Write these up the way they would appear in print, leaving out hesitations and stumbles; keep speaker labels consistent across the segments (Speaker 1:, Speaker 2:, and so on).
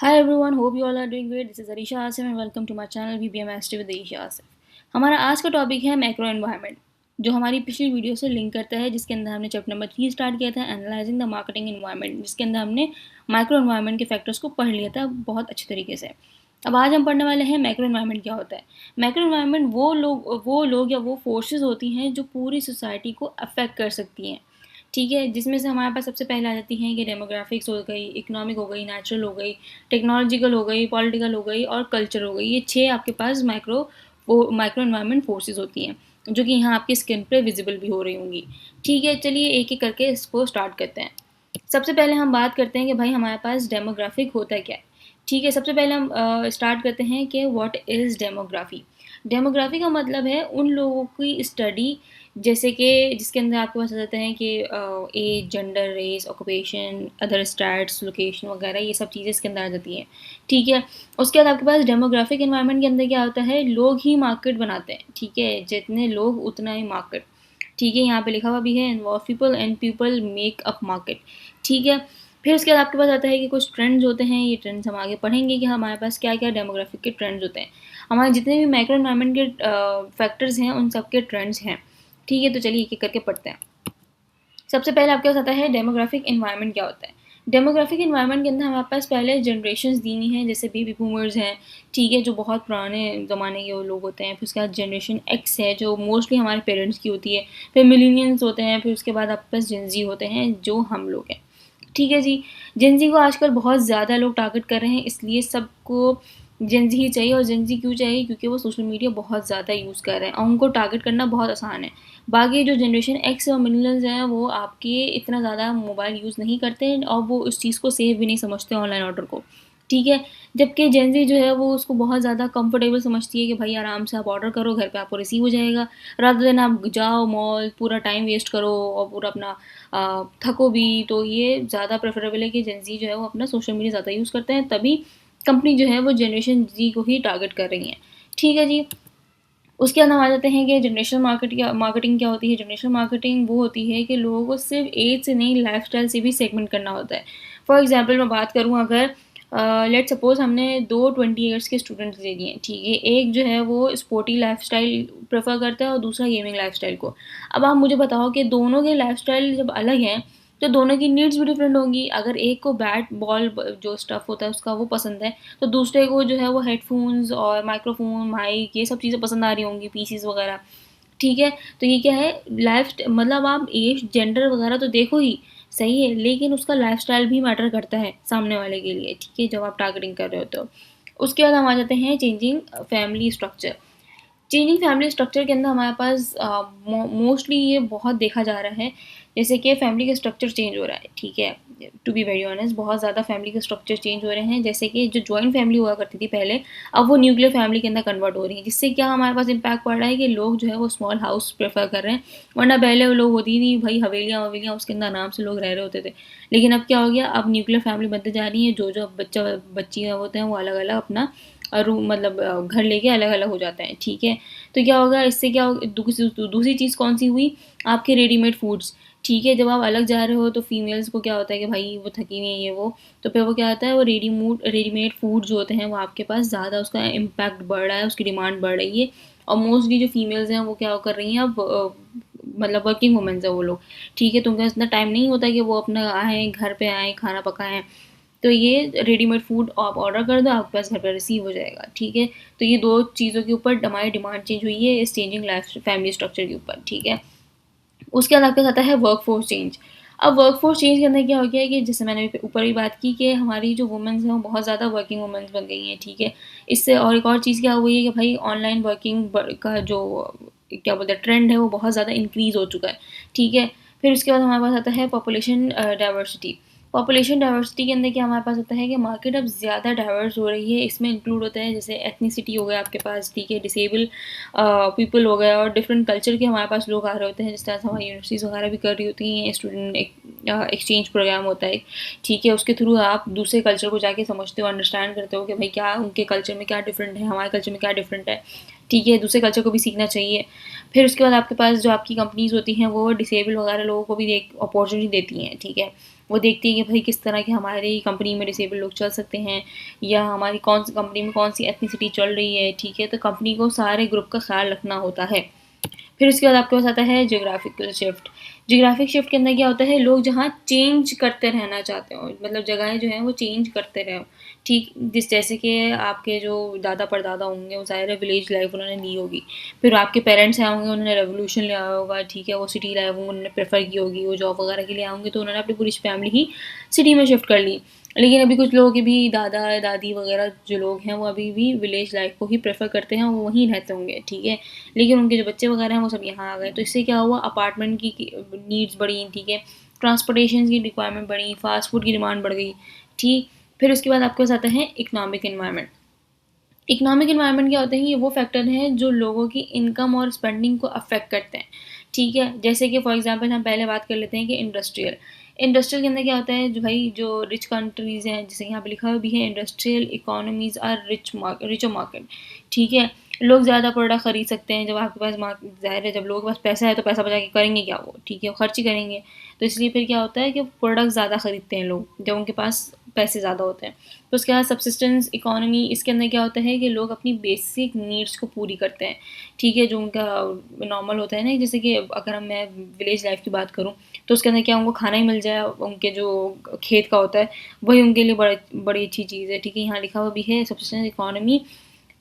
Speaker 1: Hi everyone, hope you all are doing great. This is Arisha Asif and welcome to my channel VBMST with Arisha Asif. हमारा आज का topic है macro environment, जो हमारी पिछली video से link करता है, जिसके अंदर हमने चैप्टर नंबर 3 स्टार्ट किया था एनालाइजिंग द मार्केटिंग एनवायरनमेंट, जिसके अंदर हमने माइक्रो एनवायरनमेंट के फैक्टर्स को पढ़ लिया था बहुत अच्छे तरीके से। अब आज हम पढ़ने वाले हैं मैक्रो एनवायरनमेंट क्या होता है। मैक्रो एनवायरनमेंट वो लोग या वो फोर्सेस होती हैं जो पूरी सोसाइटी को अफेक्ट कर सकती हैं। ठीक है, जिसमें से हमारे पास सबसे पहले आ जाती हैं कि डेमोग्राफिक्स हो गई, इकोनॉमिक हो गई, नेचुरल हो गई, टेक्नोलॉजिकल हो गई, पॉलिटिकल हो गई और कल्चर हो गई। ये 6 आपके पास माइक्रो एनवायरनमेंट फोर्सेस होती हैं, जो कि यहाँ आपकी स्क्रीन पे विजिबल भी हो रही होंगी। ठीक है, चलिए एक एक करके इसको स्टार्ट करते हैं। सबसे पहले हम बात करते हैं कि भाई हमारे पास डेमोग्राफिक होता है क्या है। ठीक है, सबसे पहले हम स्टार्ट करते हैं कि व्हाट इज़ डेमोग्राफी। डेमोग्राफी का मतलब है उन लोगों की स्टडी, जैसे कि जिसके अंदर आपके पास आ जाते हैं कि age, gender, race, occupation, other stats, location वगैरह, ये सब चीज़ें इसके अंदर आ जाती हैं। ठीक है, उसके बाद आपके पास डेमोग्राफिक एनवायरनमेंट के अंदर क्या होता है, लोग ही मार्केट बनाते हैं। ठीक है, जितने लोग उतना ही मार्केट। ठीक है, यहाँ पे लिखा हुआ भी है involve people and people make up market. ठीक है, फिर उसके बाद आपके पास आता है कि कुछ ट्रेंड्स होते हैं। ये ट्रेंड्स हम आगे पढ़ेंगे कि हमारे पास क्या क्या डेमोग्राफिक के ट्रेंड्स होते हैं। हमारे जितने भी माइक्रो एनवायरनमेंट के फैक्टर्स हैं उन सब के ट्रेंड्स हैं। ठीक है, तो चलिए एक एक करके पढ़ते हैं। सबसे पहले आपके पास आता है डेमोग्राफिक एनवायरनमेंट क्या होता है। डेमोग्राफिक एनवायरनमेंट के अंदर हमारे पास पहले जनरेशन्स दी हुई हैं, जैसे बेबी बूमर्स हैं। ठीक है, जो बहुत पुराने ज़माने के वो लोग होते हैं। फिर उसके बाद जनरेशन एक्स है, जो मोस्टली हमारे पेरेंट्स की होती है। फिर मिलीनियंस होते हैं। फिर उसके बाद आपके पास जेनजी होते हैं, जो हम लोग हैं। ठीक है जी, जेनजी को आजकल बहुत ज़्यादा लोग टारगेट कर रहे हैं, इसलिए सबको जेनजी ही चाहिए। और जेनजी क्यों चाहिए? क्योंकि वो सोशल मीडिया बहुत ज़्यादा यूज़ कर रहे हैं और उनको टारगेट करना बहुत आसान है। बाकी जो जनरेशन एक्स और मिलेनियल्स हैं, वो आपके इतना ज़्यादा मोबाइल यूज़ नहीं करते हैं और वो उस चीज़ को सेफ भी नहीं समझते ऑनलाइन ऑर्डर को। ठीक है, जबकि जेनजी जो है वो उसको बहुत ज़्यादा कंफर्टेबल समझती है कि भाई आराम से आप ऑर्डर करो, घर पे आपको रिसीव हो जाएगा, रादर देन आप जाओ मॉल, पूरा टाइम वेस्ट करो और पूरा अपना थको भी। तो ये ज़्यादा प्रेफरेबल है कि जेनजी जो है वो अपना सोशल मीडिया ज़्यादा यूज़ करते हैं, तभी कंपनी जो है वो जनरेशन जी को ही टारगेट कर रही हैं। ठीक है जी, उसके बाद हम आ जाते हैं कि मार्केटिंग क्या होती है। जनरेशन मार्केटिंग वो होती है कि लोगों को सिर्फ एज से नहीं, लाइफस्टाइल से भी सेगमेंट करना होता है। फॉर एग्जांपल मैं बात करूँ, अगर लेट सपोज हमने दो 20 ईयर्स के स्टूडेंट्स दे दिए। ठीक है, एक जो है वो स्पोर्टी लाइफस्टाइल प्रेफर करता है और दूसरा गेमिंग लाइफस्टाइल को। अब आप मुझे बताओ कि दोनों के लाइफस्टाइल जब अलग हैं, तो दोनों की नीड्स भी डिफरेंट होंगी। अगर एक को बैट बॉल जो स्टफ़ होता है उसका वो पसंद है, तो दूसरे को जो है वो हेडफोन्स और माइक्रोफोन, माइक, ये सब चीज़ें पसंद आ रही होंगी, पीसीज वगैरह। ठीक है, तो ये क्या है, लाइफ मतलब आप एज, जेंडर वगैरह तो देखो ही सही है, लेकिन उसका लाइफस्टाइल भी मैटर करता है सामने वाले के लिए। ठीक है, जब आप टारगेटिंग कर रहे होते हो। उसके बाद हम आ जाते हैं changing family structure. Changing family structure के अंदर हमारे पास मोस्टली ये बहुत देखा जा रहा है, जैसे कि फैमिली का स्ट्रक्चर चेंज हो रहा है। ठीक है, टू बी वेरी ऑनेस्ट, बहुत ज़्यादा फैमिली के स्ट्रक्चर चेंज हो रहे हैं। जैसे कि जो जॉइंट फैमिली हुआ करती थी पहले, अब वो न्यूक्लियर फैमिली के अंदर कन्वर्ट हो रही है, जिससे क्या हमारे पास इम्पैक्ट पड़ रहा है कि लोग जो है वो स्मॉल हाउस प्रेफर कर रहे हैं। वरना पहले वो लोग होती नहीं भाई, हवेलियाँ ववेलियाँ, उसके अंदर आराम से लोग रह रहे होते थे। लेकिन अब क्या हो गया, अब न्यूक्लियर फैमिली बनते जा रही है। जो जो बच्चा बच्ची होते हैं वो अलग अलग अपना रूम, मतलब घर लेके अलग अलग हो जाते हैं। ठीक है, तो क्या होगा इससे, क्या होगा, दूसरी चीज़ कौन सी हुई, आपके रेडीमेड फूड्स। ठीक है, जब आप अलग जा रहे हो तो फीमेल्स को क्या होता है कि भाई वो थकी हुई है ये वो, तो फिर वो क्या होता है, वो रेडीमेड फूड जो होते हैं वो आपके पास ज़्यादा उसका इम्पैक्ट बढ़ रहा है, उसकी डिमांड बढ़ रही है। और मोस्टली जो फीमेल्स हैं वो क्या कर रही हैं अब, मतलब वर्किंग वुमेंस है वो लोग। ठीक है, तो उनका इतना टाइम नहीं होता कि वो अपना आएँ, घर पे आएँ, खाना पकाएँ। तो ये रेडीमेड फूड आप ऑर्डर कर दो, आपके पास घर पर रिसीव हो जाएगा। ठीक है, तो ये दो चीज़ों के ऊपर हमारी डिमांड चेंज हुई है, इस चेंजिंग लाइफ फैमिली स्ट्रक्चर के ऊपर। ठीक है, उसके बाद आपके साथ आता है वर्क फोर्स चेंज। अब वर्क फोर्स चेंज के अंदर क्या हो गया है कि जैसे मैंने ऊपर भी बात की कि हमारी जो वुमेन्स हैं वो बहुत ज़्यादा वर्किंग वुमेन्स बन गई हैं। ठीक है, इससे और एक और चीज़ क्या हुई है कि भाई ऑनलाइन वर्किंग का जो क्या बोलते हैं ट्रेंड है वो बहुत ज़्यादा इंक्रीज़ हो चुका है। ठीक है, फिर उसके बाद हमारे पास आता है पॉपुलेशन डाइवर्सिटी। पॉपुलेशन डाइवर्सिटी के अंदर क्या हमारे पास होता है कि मार्केट अब ज़्यादा डाइवर्स हो रही है। इसमें इंक्लूड होता है जैसे एथनिसिटी हो गया आपके पास। ठीक है, डिसेबल पीपल हो गया, और डिफरेंट कल्चर के हमारे पास लोग आ रहे होते हैं, जिस तरह से हमारी यूनिवर्सिटीज़ वगैरह भी कर रही होती हैं। स्टूडेंट एक्सचेंज प्रोग्राम होता है। ठीक है, उसके थ्रू आप दूसरे कल्चर को जाके समझते हो, अंडरस्टैंड करते हो कि भाई क्या उनके कल्चर में क्या डिफरेंट है, हमारे कल्चर में क्या डिफरेंट है। ठीक है, दूसरे कल्चर को भी सीखना चाहिए। फिर उसके बाद आपके पास जो आपकी कंपनीज़ होती हैं वो डिसेबल वगैरह लोगों को भी एक अपॉर्चुनिटी देती हैं, ठीक है। वो देखती हैं कि भाई किस तरह के हमारी कंपनी में डिसेबल लोग चल सकते हैं, या हमारी कौन सी कंपनी में कौन सी एथनिसिटी चल रही है, ठीक है। तो कंपनी को सारे ग्रुप का ख्याल रखना होता है। फिर उसके बाद आपके पास आता है ज्योग्राफिकल शिफ्ट। ज्योग्राफिक शिफ्ट के अंदर क्या होता है, लोग जहाँ चेंज करते रहना चाहते हो, मतलब जगहें जो हैं वो चेंज करते रहो, ठीक। जैसे कि आपके जो दादा परदादा होंगे वो ज़ाहिर है विलेज लाइफ उन्होंने ली होगी, फिर आपके पेरेंट्स आए होंगे उन्होंने रेवोल्यूशन लिया होगा, ठीक है, वो सिटी लाइफ उन्होंने प्रेफर की होगी, वो जॉब वगैरह के लिए आए होंगे तो उन्होंने अपनी पूरी फैमिली ही सिटी में शिफ्ट कर ली। लेकिन अभी कुछ लोगों के भी दादा दादी वगैरह जो लोग हैं वो अभी भी विलेज लाइफ को ही प्रेफर करते हैं, वो वहीं रहते होंगे, ठीक है। लेकिन उनके जो बच्चे वगैरह हैं वो सब यहाँ आ गए, तो इससे क्या हुआ, अपार्टमेंट की नीड्स बढ़ी, ठीक है, ट्रांसपोर्टेशन की रिक्वायरमेंट बढ़ी, फास्ट फूड की डिमांड बढ़ गई, ठीक। फिर उसके बाद आपके पास आता है इकोनॉमिक इन्वायरमेंट। इकोनॉमिक इन्वायरमेंट क्या होते हैं, ये वो फैक्टर हैं जो लोगों की इनकम और स्पेंडिंग को अफेक्ट करते हैं, ठीक है। जैसे कि फॉर एग्जांपल हम पहले बात कर लेते हैं कि इंडस्ट्रियल। इंडस्ट्रियल के अंदर क्या होता है, जो भाई जो रिच कंट्रीज़ हैं, जैसे यहाँ पे लिखा हुआ भी है, industrial economies are richer market, ठीक है। लोग ज़्यादा प्रोडक्ट खरीद सकते हैं, जब आपके पास ज़ाहिर है जब लोगों के पास पैसा है तो पैसा बचा के करेंगे क्या वो, ठीक है, वो खर्च ही करेंगे। तो इसलिए फिर क्या होता है कि प्रोडक्ट ज़्यादा खरीदते हैं लोग जब उनके पास पैसे ज़्यादा होते हैं। तो उसके बाद सब्सिस्टेंस इकोनॉमी, इसके अंदर क्या होता है कि लोग अपनी बेसिक नीड्स को पूरी करते हैं, ठीक है, जो उनका नॉर्मल होता है ना। जैसे कि अगर मैं विलेज लाइफ की बात करूँ तो उसके अंदर क्या उनको खाना ही मिल जाए, उनके जो खेत का होता है वही उनके लिए बड़ी अच्छी चीज़ है, ठीक है। यहाँ लिखा हुआ भी है subsistence economy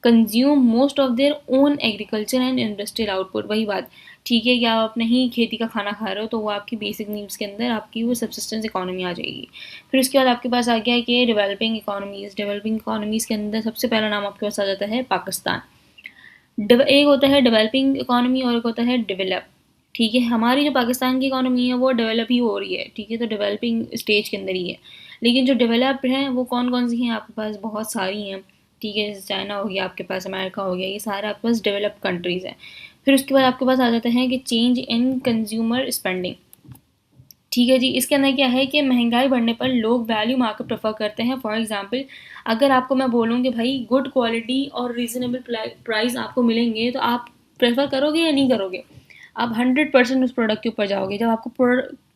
Speaker 1: consume most of their own agriculture and industrial output, वही बात, ठीक है, कि आप अपने ही खेती का खाना खा रहे हो तो वो आपकी बेसिक नीड्स के अंदर आपकी वो सब्सिस्टेंस इकोनॉमी आ जाएगी। फिर उसके बाद आपके पास आ गया है कि डेवलपिंग इकोनॉमीज़। डेवलपिंग इकोनॉमीज़ के अंदर सबसे पहला नाम आपके पास आ जाता है पाकिस्तान। एक होता है डेवलपिंग इकोनॉमी और एक होता है डेवलप, ठीक है। हमारी जो पाकिस्तान की इकोनॉमी है वो डेवलप ही हो रही है, ठीक है, तो डेवलपिंग स्टेज के अंदर ही है। लेकिन जो डेवलप्ड हैं वो कौन कौन सी हैं, आपके पास बहुत सारी हैं, ठीक है। जैसे चाइना हो गया, आपके पास अमेरिका हो गया, ये सारे आपके पास डेवलप्ड कंट्रीज़ हैं। फिर उसके बाद आपके पास आ जाता है कि चेंज इन कंज्यूमर स्पेंडिंग, ठीक है जी। इसके अंदर क्या है कि महंगाई बढ़ने पर लोग वैल्यू मार्केट प्रेफर करते हैं। फॉर एग्जांपल अगर आपको मैं बोलूँ कि भाई गुड क्वालिटी और रीज़नेबल प्राइस आपको मिलेंगे तो आप प्रेफर करोगे या नहीं करोगे, आप 100% उस प्रोडक्ट के ऊपर जाओगे। जब आपको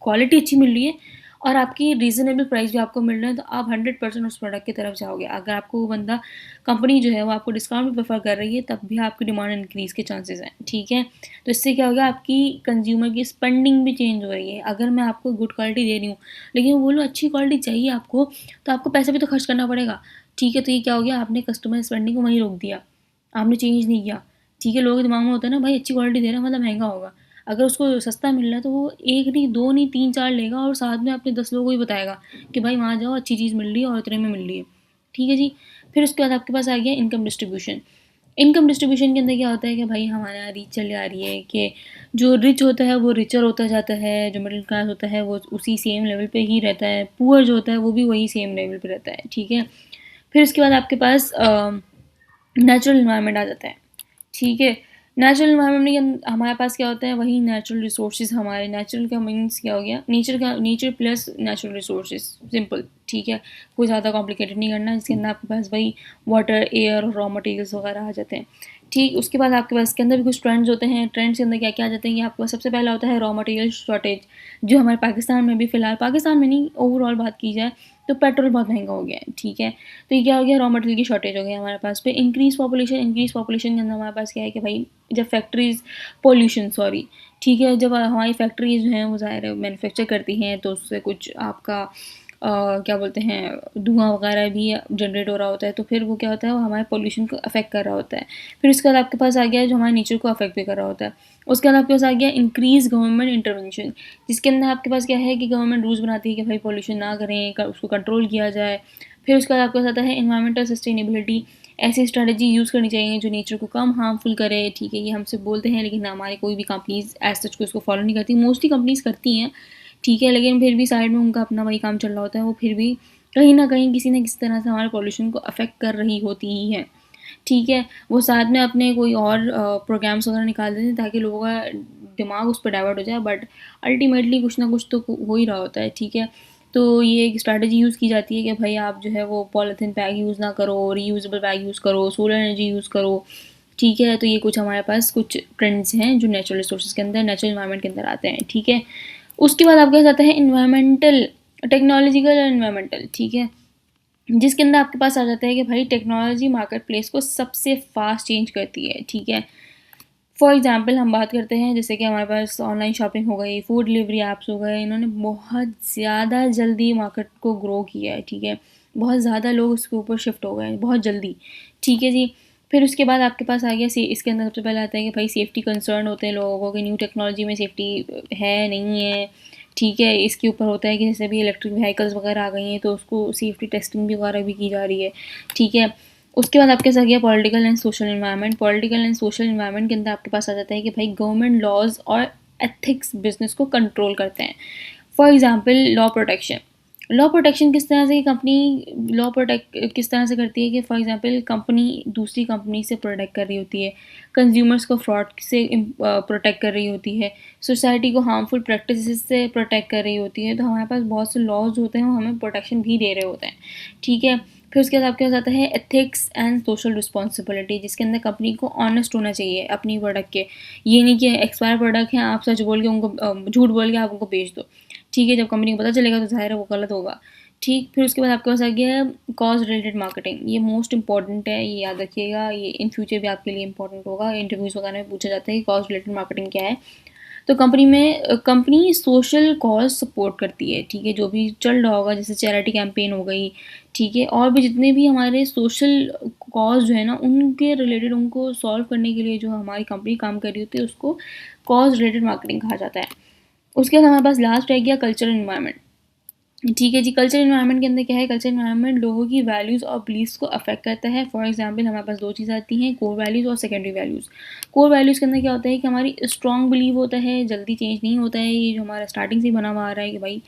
Speaker 1: क्वालिटी अच्छी मिल रही है और आपकी रीज़नेबल प्राइस भी आपको मिल रहा है तो आप 100% उस प्रोडक्ट की तरफ जाओगे। अगर आपको वो बंदा कंपनी जो है वो आपको डिस्काउंट भी प्रेफर कर रही है तब भी आपकी डिमांड इंक्रीज़ के चांसेस हैं, ठीक है। तो इससे क्या होगा, आपकी कंज्यूमर की स्पेंडिंग भी चेंज हो रही है। अगर मैं आपको गुड क्वालिटी दे रही हूँ लेकिन वो बोलो अच्छी क्वालिटी चाहिए आपको, तो आपको पैसा भी तो खर्च करना पड़ेगा, ठीक है। तो ये क्या हो गया, आपने कस्टमर स्पेंडिंग को वहीं रोक दिया, आपने चेंज नहीं किया, ठीक है। लोगों के दिमाग में होता है ना भाई अच्छी क्वालिटी दे रहा है मतलब महंगा होगा। अगर उसको सस्ता मिल रहा है तो वो एक नहीं दो नहीं तीन चार लेगा और साथ में अपने 10 लोगों को भी बताएगा कि भाई वहाँ जाओ अच्छी चीज़ मिल रही है और इतने में मिल रही है, ठीक है जी। फिर उसके बाद आपके पास आ गया इनकम डिस्ट्रीब्यूशन। इनकम डिस्ट्रीब्यूशन के अंदर क्या होता है कि भाई हमारे यहाँ रीच चली आ रही है कि जो रिच होता है वो रिचर होता जाता है, जो मिडिल क्लास होता है वो उसी सेम लेवल पे ही रहता है, पुअर जो होता है वो भी वही सेम लेवल पे रहता है, ठीक है। फिर उसके बाद आपके पास नेचुरल इन्वायरमेंट आ जाता है, ठीक है। नेचुरल इन्वायरमेंट में हमारे पास क्या होता है, वही नेचुरल रिसोर्सेज। हमारे नेचुरल का मीन्स क्या हो गया, nature plus natural resources, simple, ठीक है। कोई ज़्यादा कॉम्प्लिकेटेड नहीं करना, जिसके अंदर आपके पास वही वाटर एयर और रॉ मटेरियल्स वगैरह आ जाते हैं, ठीक। उसके बाद आपके पास इसके अंदर भी कुछ ट्रेंड्स होते हैं। ट्रेंड्स के अंदर क्या क्या आ जाते हैं कि आपके पास सबसे पहला होता है रॉ मटेरियल शॉर्टेज, जो हमारे पाकिस्तान में भी फ़िलहाल, पाकिस्तान में नहीं ओवरऑल बात की जाए तो पेट्रोल बहुत महंगा हो गया है, ठीक है। तो ये क्या हो गया, रॉ मटेरियल की शॉर्टेज हो गई हमारे पास। पे इंक्रीज पॉपुलेशन के अंदर हमारे पास क्या है कि भाई जब फैक्ट्रीज पोल्यूशन सॉरी ठीक है, जब हमारी फैक्ट्रीज जो हैं वो ज़ाहिर है मैन्युफैक्चर करती हैं तो उससे कुछ आपका क्या बोलते हैं धुआं वगैरह भी जनरेट हो रहा होता है, तो फिर वो क्या होता है वो हमारे पोल्यूशन को अफेक्ट कर रहा होता है। फिर उसके बाद आपके पास आ गया जो हमारे नेचर को अफेक्ट भी कर रहा होता है। उसके बाद आपके पास आ गया इंक्रीज गवर्नमेंट इंटरवेंशन, जिसके अंदर आपके पास क्या है कि गवर्नमेंट रूल्स बनाती है कि भाई पोल्यूशन ना करें, उसको कंट्रोल किया जाए। फिर उसके बाद आपके पास आता है इन्वायरमेंटल सस्टेनेबिलिटी, ऐसी स्ट्रेटजी यूज़ करनी चाहिए जो नेचर को कम हार्मफुल करे, ठीक है। ये हमसे बोलते हैं लेकिन हमारी कोई भी कंपनीज एज सच को इसको फॉलो नहीं करती, मोस्टली कंपनीज करती हैं, ठीक है, लेकिन फिर भी साइड में उनका अपना वही काम चल रहा होता है, वो फिर भी कहीं ना कहीं किसी न किसी तरह से हमारे पॉल्यूशन को अफेक्ट कर रही होती ही है, ठीक है। वो साथ में अपने कोई और प्रोग्राम्स वगैरह निकाल देते हैं ताकि लोगों का दिमाग उस पर डाइवर्ट हो जाए, बट अल्टीमेटली कुछ ना कुछ तो हो ही रहा होता है, ठीक है। तो ये एक स्ट्रैटेजी यूज़ की जाती है कि भाई आप जो है वो पॉलीथीन बैग यूज़ ना करो, रीयूजेबल बैग यूज़ करो, सोलर एनर्जी यूज़ करो, ठीक है। तो ये कुछ हमारे पास कुछ ट्रेंड्स हैं जो नेचुरल रिसोर्सेज के अंदर, नेचुरल इन्वायरमेंट के अंदर आते हैं। ठीक है। उसके बाद आपके पास आता है इन्वायरमेंटल, टेक्नोलॉजिकल और इन्वायरमेंटल। ठीक है। जिसके अंदर आपके पास आ जाता है कि भाई टेक्नोलॉजी मार्केट प्लेस को सबसे फास्ट चेंज करती है। ठीक है। फॉर एग्जांपल हम बात करते हैं जैसे कि हमारे पास ऑनलाइन शॉपिंग हो गई, फूड डिलीवरी ऐप्स हो गए, इन्होंने बहुत ज़्यादा जल्दी मार्केट को ग्रो किया है। ठीक है। बहुत ज़्यादा लोग उसके ऊपर शिफ्ट हो गए हैं बहुत जल्दी। ठीक है जी। फिर उसके बाद आपके पास आ गया इसके अंदर सबसे पहले आता है कि भाई सेफ्टी कंसर्न होते हैं लोगों को कि न्यू टेक्नोलॉजी में सेफ्टी है नहीं है। ठीक है। इसके ऊपर होता है कि जैसे भी इलेक्ट्रिक व्हीकल्स वगैरह आ गई हैं तो उसको सेफ्टी टेस्टिंग भी वगैरह भी की जा रही है। ठीक है। उसके बाद आपके साथ गया political and social environment. Political and social environment के अंदर आपके पास आ जाता है कि भाई गवर्नमेंट लॉज और एथिक्स बिजनेस को कंट्रोल करते हैं। For example law protection. Law protection किस तरह से कंपनी लॉ प्रोटेक्ट किस तरह से करती है कि फॉर एग्जांपल कंपनी दूसरी कंपनी से प्रोटेक्ट कर रही होती है, कंज्यूमर्स को फ्रॉड से प्रोटेक्ट कर रही होती है, सोसाइटी को हार्मफुल प्रैक्टिसेस से प्रोटेक्ट कर रही होती है। तो हमारे पास बहुत से लॉज होते हैं वो हमें प्रोटेक्शन भी दे रहे होते हैं। ठीक है। फिर उसके बाद आपके पास आता है एथिक्स एंड सोशल रिस्पॉन्सिबिलिटी, जिसके अंदर कंपनी को ऑनेस्ट होना चाहिए अपनी प्रोडक्ट के। ये नहीं कि एक्सपायर प्रोडक्ट है आप सच बोल के उनको झूठ बोल के आप उनको बेच दो। ठीक है। जब कंपनी को पता चलेगा तो ज़ाहिर है वो गलत होगा। ठीक। फिर उसके बाद आपके पास आ गया कॉज रिलेटेड मार्केटिंग। ये मोस्ट इंपॉर्टेंट है, ये याद रखिएगा, ये इन फ्यूचर भी आपके लिए इंपॉर्टेंट होगा। इंटरव्यूज़ वगैरह में पूछा जाता है कि कॉज रिलेटेड मार्केटिंग क्या है। तो कंपनी सोशल कॉज सपोर्ट करती है। ठीक है। जो भी चल रहा होगा जैसे चैरिटी कैंपेन हो गई। ठीक है। और भी जितने भी हमारे सोशल कॉज जो है ना उनके रिलेटेड उनको सॉल्व करने के लिए जो हमारी कंपनी काम कर रही होती है उसको कॉज रिलेटेड मार्केटिंग कहा जाता है। उसके बाद हमारे पास लास्ट रह गया कल्चरल इन्वायरमेंट। ठीक है जी। कल्चर इन्वायरमेंट के अंदर क्या है, कल्चर इन्वायरमेंट लोगों की वैल्यूज़ और बिलीव्स को अफेक्ट करता है। फॉर एग्जांपल हमारे पास दो चीज़ आती हैं, कोर वैल्यूज़ और सेकेंडरी वैल्यूज़। कोर वैल्यूज़ के अंदर क्या होता है कि हमारी स्ट्रॉन्ग बिलीव होता है, जल्दी चेंज नहीं होता है। ये जो हमारा स्टार्टिंग से ही बना हुआ आ रहा है कि भाई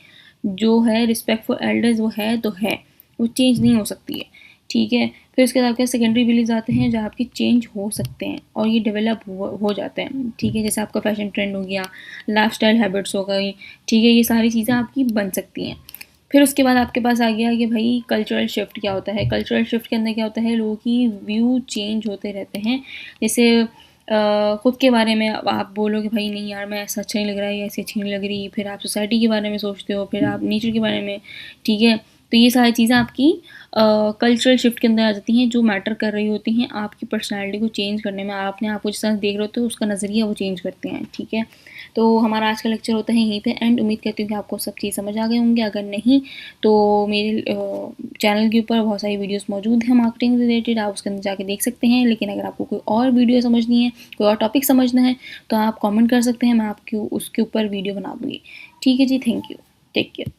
Speaker 1: जो है रिस्पेक्ट फॉर एल्डर्स वो है तो है, वो चेंज नहीं हो सकती है। ठीक है। फिर उसके बाद आपके सेकेंडरी बिलीव्स आते हैं जो आपकी चेंज हो सकते हैं और ये डेवलप हो जाते हैं। ठीक है। जैसे आपका फैशन ट्रेंड हो गया, लाइफस्टाइल हैबिट्स हो गई। ठीक है। ये सारी चीज़ें आपकी बन सकती हैं। फिर उसके बाद आपके पास आ गया कि भाई कल्चरल शिफ्ट क्या होता है। कल्चरल शिफ्ट के अंदर क्या होता है, लोगों की व्यू चेंज होते रहते हैं। जैसे ख़ुद के बारे में आप बोलो कि भाई नहीं यार मैं ऐसा अच्छा नहीं लग रहा है या ऐसी अच्छी नहीं लग रही, फिर आप सोसाइटी के बारे में सोचते हो, फिर आप नेचर के बारे में। ठीक है। तो ये सारी चीज़ें आपकी कल्चरल शिफ्ट के अंदर आ जाती हैं जो मैटर कर रही होती हैं आपकी पर्सनैलिटी को चेंज करने में। आप अपने आप को जिस तरह देख रहे होते हो उसका नज़रिया वो चेंज करते हैं। ठीक है। तो हमारा आज का लेक्चर होता है यहीं पे एंड। उम्मीद करती हूँ कि आपको सब चीज़ समझ आ गए होंगे। अगर नहीं तो मेरे चैनल के ऊपर बहुत सारी वीडियोस मौजूद हैं मार्केटिंग रिलेटेड, आप उसके अंदर जाके देख सकते हैं। लेकिन अगर आपको कोई और वीडियो समझनी है, कोई और टॉपिक समझना है तो आप कमेंट कर सकते हैं, मैं आपको उसके ऊपर वीडियो बना दूँगी। ठीक है जी। Thank you. Take care.